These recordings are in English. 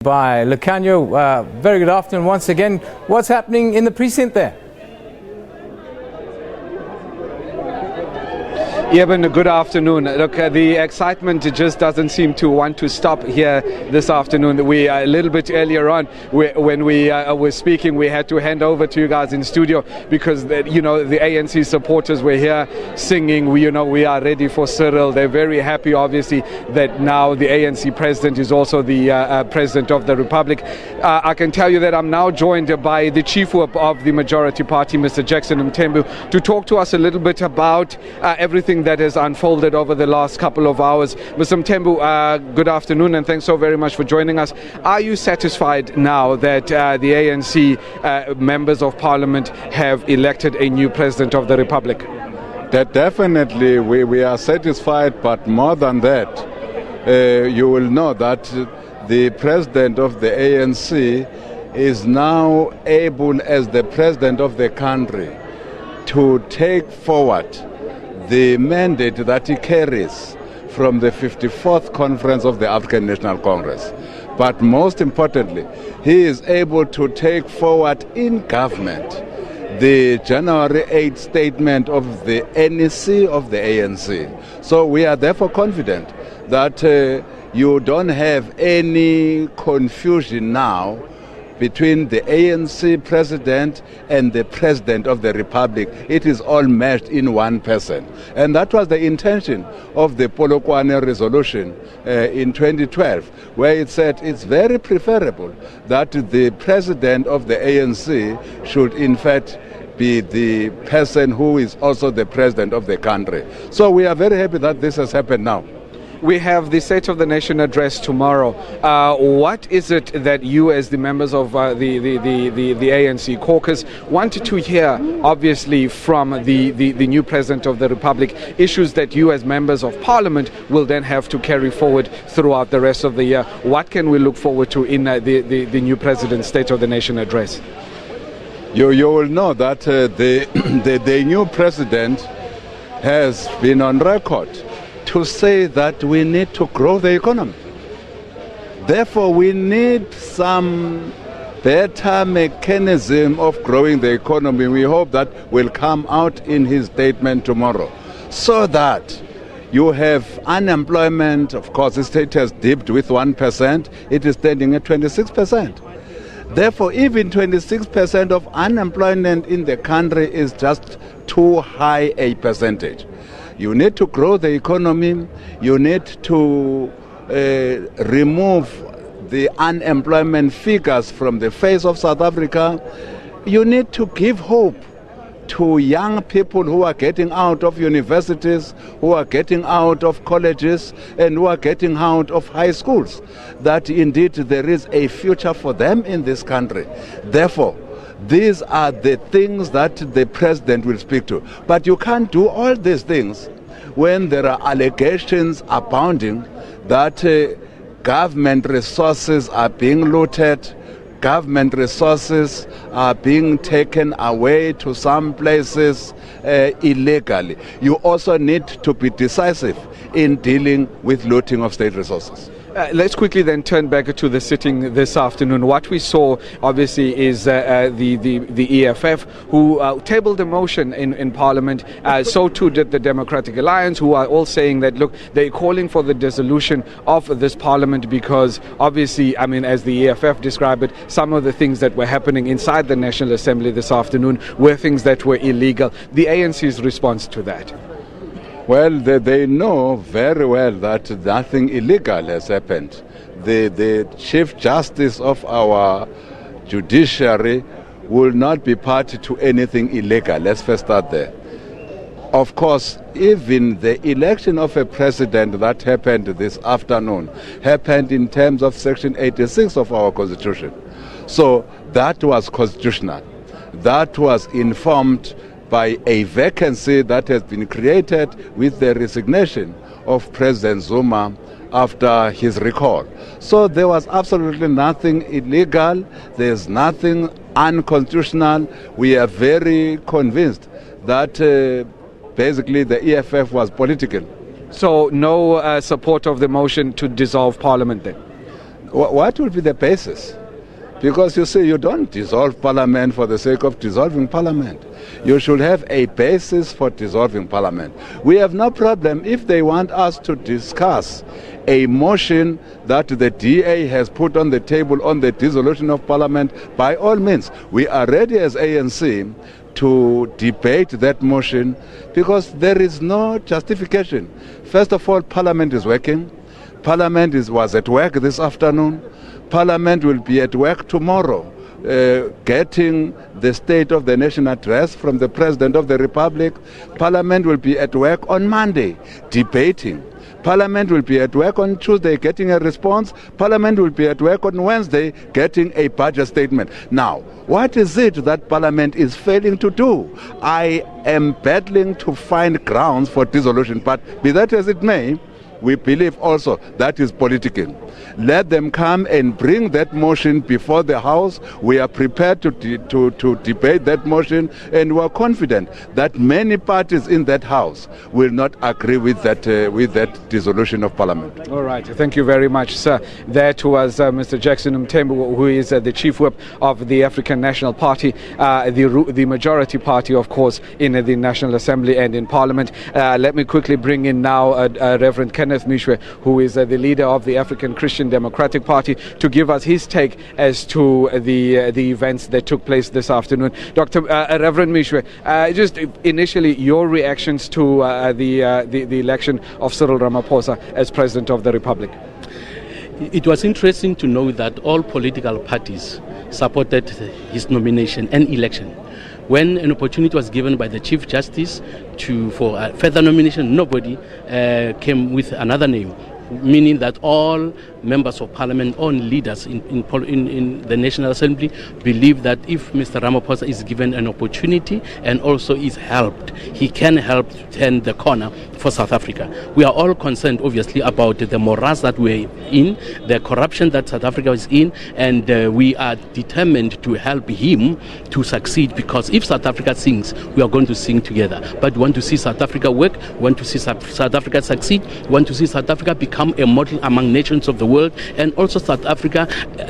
By Lucanio, very good afternoon once again. What's happening in the precinct there? Eben, good afternoon. Look, the excitement just doesn't seem to want to stop here this afternoon. We a little bit earlier on, when we were speaking, we had to hand over to you guys in studio because the ANC supporters were here singing. We are ready for Cyril. They're very happy, obviously, that now the ANC president is also the president of the Republic. I can tell you that I'm now joined by the chief whip of the majority party, Mr. Jackson Mthembu, to talk to us a little bit about everything that has unfolded over the last couple of hours. Mr. Mthembu, good afternoon and thanks so very much for joining us. Are you satisfied now that the ANC members of parliament have elected a new president of the Republic? That definitely we are satisfied, but more than that, you will know that the president of the ANC is now able, as the president of the country, to take forward the mandate that he carries from the 54th Conference of the African National Congress. But most importantly, he is able to take forward in government the January 8th statement of the NEC of the ANC. So we are therefore confident that you don't have any confusion now between the ANC president and the president of the Republic. It is all meshed in one person. And that was the intention of the Polokwane resolution in 2012, where it said it's very preferable that the president of the ANC should in fact be the person who is also the president of the country. So we are very happy that this has happened now. We have the State of the Nation address tomorrow. What is it that you, as the members of the ANC caucus, wanted to hear, obviously, from the new president of the Republic, issues that you, as members of parliament, will then have to carry forward throughout the rest of the year? What can we look forward to in the new president's State of the Nation address? You will know that the new president has been on record to say that we need to grow the economy. Therefore, we need some better mechanism of growing the economy. We hope that will come out in his statement tomorrow, so that you have unemployment. Of course, the state has dipped with 1%. It is standing at 26%. Therefore, even 26% of unemployment in the country is just too high a percentage. You need to grow the economy. You need to remove the unemployment figures from the face of South Africa. You need to give hope to young people who are getting out of universities, who are getting out of colleges, and who are getting out of high schools, that indeed there is a future for them in this country. Therefore, these are the things that the president will speak to. But you can't do all these things when there are allegations abounding that government resources are being looted, government resources are being taken away to some places illegally. You also need to be decisive in dealing with looting of state resources. Let's quickly then turn back to the sitting this afternoon. What we saw, obviously, is the EFF, who tabled a motion in Parliament. So too did the Democratic Alliance, who are all saying that, look, they're calling for the dissolution of this Parliament because, obviously, I mean, as the EFF described it, some of the things that were happening inside the National Assembly this afternoon were things that were illegal. The ANC's response to that? Well, they know very well that nothing illegal has happened. The Chief Justice of our judiciary will not be party to anything illegal. Let's first start there. Of course, even the election of a president that happened this afternoon happened in terms of Section 86 of our Constitution. So that was constitutional. That was informed by a vacancy that has been created with the resignation of President Zuma after his recall. So there was absolutely nothing illegal. There's nothing unconstitutional. We are very convinced that basically the EFF was political. So no support of the motion to dissolve Parliament then? What will be the basis? Because you see, you don't dissolve Parliament for the sake of dissolving Parliament. You should have a basis for dissolving Parliament. We have no problem if they want us to discuss a motion that the DA has put on the table on the dissolution of Parliament. By all means, we are ready as ANC to debate that motion because there is no justification. First of all, Parliament is working. Parliament was at work this afternoon. Parliament will be at work tomorrow, getting the State of the Nation address from the President of the Republic. Parliament will be at work on Monday, debating. Parliament will be at work on Tuesday, getting a response. Parliament will be at work on Wednesday, getting a budget statement. Now, what is it that Parliament is failing to do? I am battling to find grounds for dissolution, but be that as it may, we believe also that is political. Let them come and bring that motion before the House. We are prepared to debate that motion, and we are confident that many parties in that House will not agree with that dissolution of Parliament. All right. Thank you very much, sir. That was Mr. Jackson Mthembu, who is the Chief Whip of the African National Party, the majority party, of course, in the National Assembly and in Parliament. Let me quickly bring in now Reverend Kenneth Mishwe, who is the leader of the African Christian Democratic Party, to give us his take as to the events that took place this afternoon. Reverend Mishwe, just initially your reactions to the election of Cyril Ramaphosa as President of the Republic. It was interesting to know that all political parties supported his nomination and election. When an opportunity was given by the Chief Justice for a further nomination, nobody came with another name, meaning that all members of parliament, all leaders in the National Assembly believe that if Mr. Ramaphosa is given an opportunity and also is helped, he can help turn the corner for South Africa. We are all concerned, obviously, about the morass that we're in, the corruption that South Africa is in, and we are determined to help him to succeed, because if South Africa sings, we are going to sing together. But we want to see South Africa work, we want to see South Africa succeed, we want to see South Africa become a model among nations of the world, and also South Africa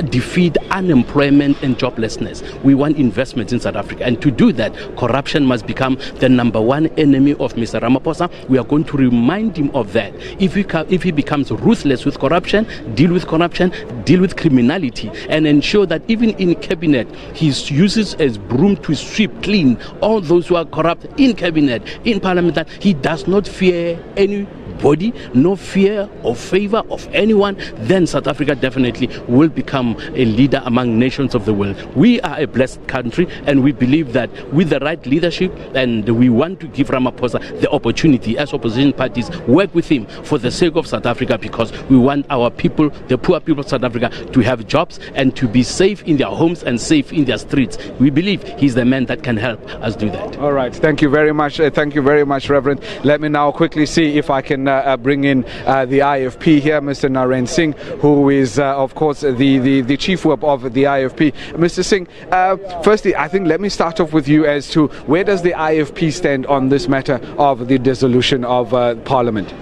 defeat unemployment and joblessness. We want investments in South Africa, and to do that, corruption must become the number one enemy of Mr. Ramaphosa. We are going to remind him of that. If he becomes ruthless with corruption, deal with criminality, and ensure that even in cabinet he uses as broom to sweep clean all those who are corrupt in cabinet, in parliament, that he does not fear anybody, no fear or favor of anyone, then South Africa definitely will become a leader among nations of the world. We are a blessed country, and we believe that with the right leadership, and we want to give Ramaphosa the opportunity as opposition parties, work with him for the sake of South Africa, because we want our people, the poor people of South Africa, to have jobs and to be safe in their homes and safe in their streets. We believe he's the man that can help us do that. All right. Thank you very much. Thank you very much, Reverend. Let me now quickly see if I can bring in the IFP here, Mr. Naren Singh, who is, of course, the Chief Whip of the IFP. Mr. Singh, firstly, I think let me start off with you as to where does the IFP stand on this matter of the dissolution of Parliament?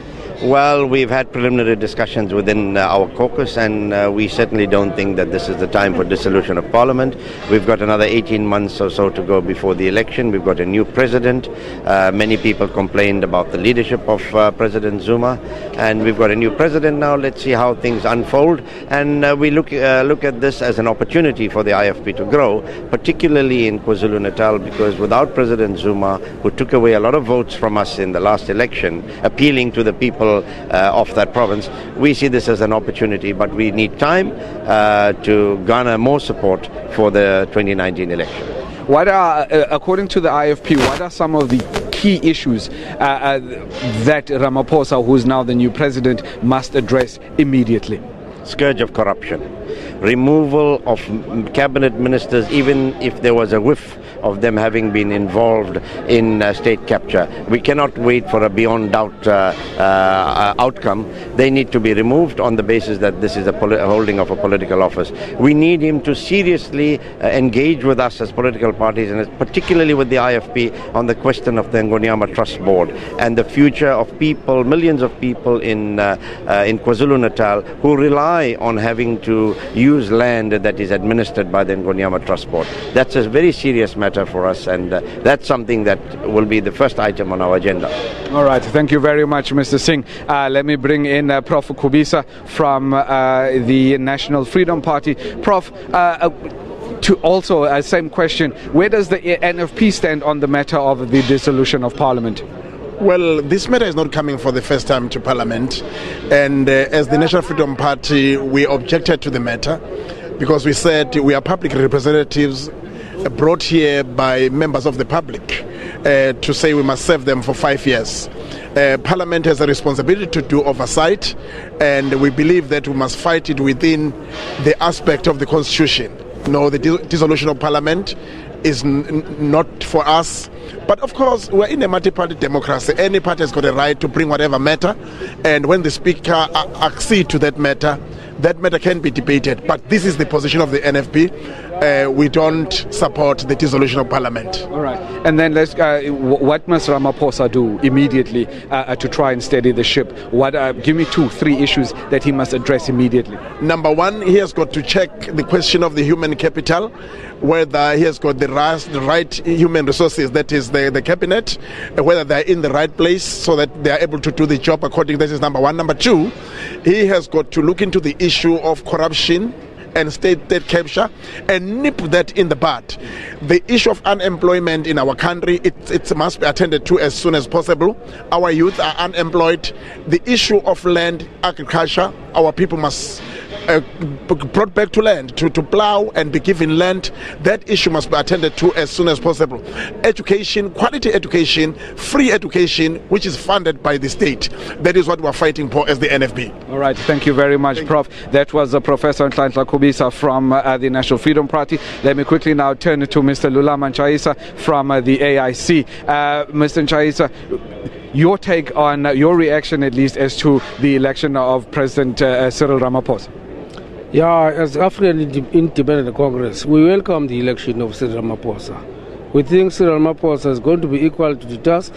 Well, we've had preliminary discussions within our caucus, and we certainly don't think that this is the time for dissolution of Parliament. We've got another 18 months or so to go before the election. We've got a new president. Many people complained about the leadership of President Zuma, and we've got a new president now. Let's see how things unfold, and we look at this as an opportunity for the IFP to grow, particularly in KwaZulu-Natal, because without President Zuma, who took away a lot of votes from us in the last election, appealing to the people of that province, we see this as an opportunity, but we need time to garner more support for the 2019 election. What are, according to the IFP, what are some of the key issues that Ramaphosa, who is now the new president, must address immediately? Scourge of corruption, removal of cabinet ministers, even if there was a whiff of them having been involved in state capture. We cannot wait for a beyond doubt outcome. They need to be removed on the basis that this is a holding of a political office. We need him to seriously engage with us as political parties, and particularly with the IFP, on the question of the Ngonyama Trust Board and the future of people, millions of people in KwaZulu-Natal who rely on having to use land that is administered by the Ngonyama Trust Board. That's a very serious matter for us, and that's something that will be the first item on our agenda. All right, thank you very much, Mr. Singh. Let me bring in Prof. Kubisa from the National Freedom Party. Prof, to also same question, where does the NFP stand on the matter of the dissolution of Parliament? Well, this matter is not coming for the first time to Parliament, and as the National Freedom Party, we objected to the matter because we said we are public representatives brought here by members of the public to say we must serve them for 5 years. Parliament has a responsibility to do oversight, and we believe that we must fight it within the aspect of the Constitution. No, the dissolution of Parliament is not for us. But of course, we're in a multi-party democracy. Any party has got a right to bring whatever matter, and when the Speaker accedes to that matter can be debated. But this is the position of the NFP. We don't support the dissolution of Parliament. All right. And then let's. What must Ramaphosa do immediately to try and steady the ship? Give me 2-3 issues that he must address immediately. Number one, he has got to check the question of the human capital, whether he has got the right human resources, that is the cabinet, whether they're in the right place so that they are able to do the job according. That is number one. Number two, he has got to look into the issue of corruption and state capture and nip that in the bud. The issue of unemployment in our country, it must be attended to as soon as possible. Our youth are unemployed. The issue of land, agriculture, our people must brought back to land, to plow and be given land. That issue must be attended to as soon as possible. Education, quality education, free education, which is funded by the state. That is what we're fighting for as the NFP. All right, thank you very much, Prof. That was Professor Nhlanhla Kubisa from the National Freedom Party. Let me quickly now turn to Mr. Lulama Nchaisa from the AIC. Mr. Nchaisa, your take on your reaction, at least, as to the election of President Cyril Ramaphosa. Yeah, as African Independent Congress, we welcome the election of Cyril Ramaphosa. We think Cyril Ramaphosa is going to be equal to the task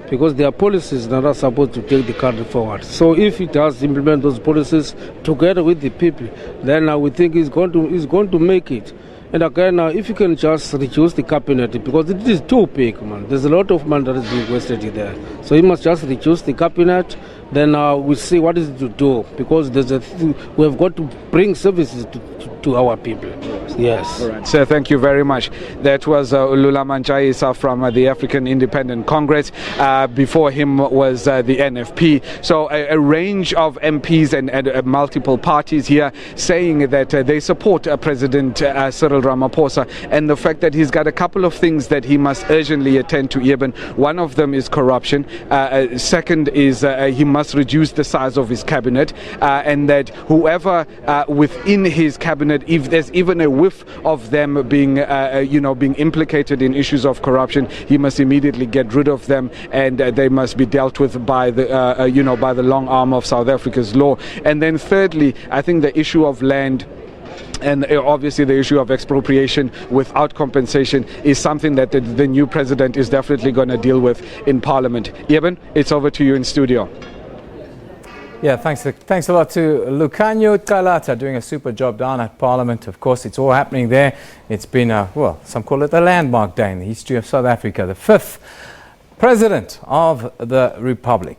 because there are policies that are supposed to take the country forward. So if he does implement those policies together with the people, then we think he's going to make it. And again, if you can just reduce the cabinet, because it is too big, man. There's a lot of money that is being wasted there. So he must just reduce the cabinet. Then we'll see what is to do, because we have got to bring services to our people. Yes. All right. So thank you very much. That was Lulama Nchaisa from the African Independent Congress. Before him was the NFP. So a range of MPs and multiple parties here saying that they support President Cyril Ramaphosa, and the fact that he's got a couple of things that he must urgently attend to. Eben, one of them is corruption. Second is he must reduce the size of his cabinet, and that whoever within his cabinet, if there's even a whiff of them being being implicated in issues of corruption, he must immediately get rid of them, and they must be dealt with by the by the long arm of South Africa's law. And then thirdly, I think the issue of land and obviously the issue of expropriation without compensation is something that the new president is definitely going to deal with in Parliament. Eben, it's over to you in studio. Yeah, thanks a lot to Lucanio Talata, doing a super job down at Parliament. Of course, it's all happening there. It's been, some call it a landmark day in the history of South Africa, the 5th President of the Republic.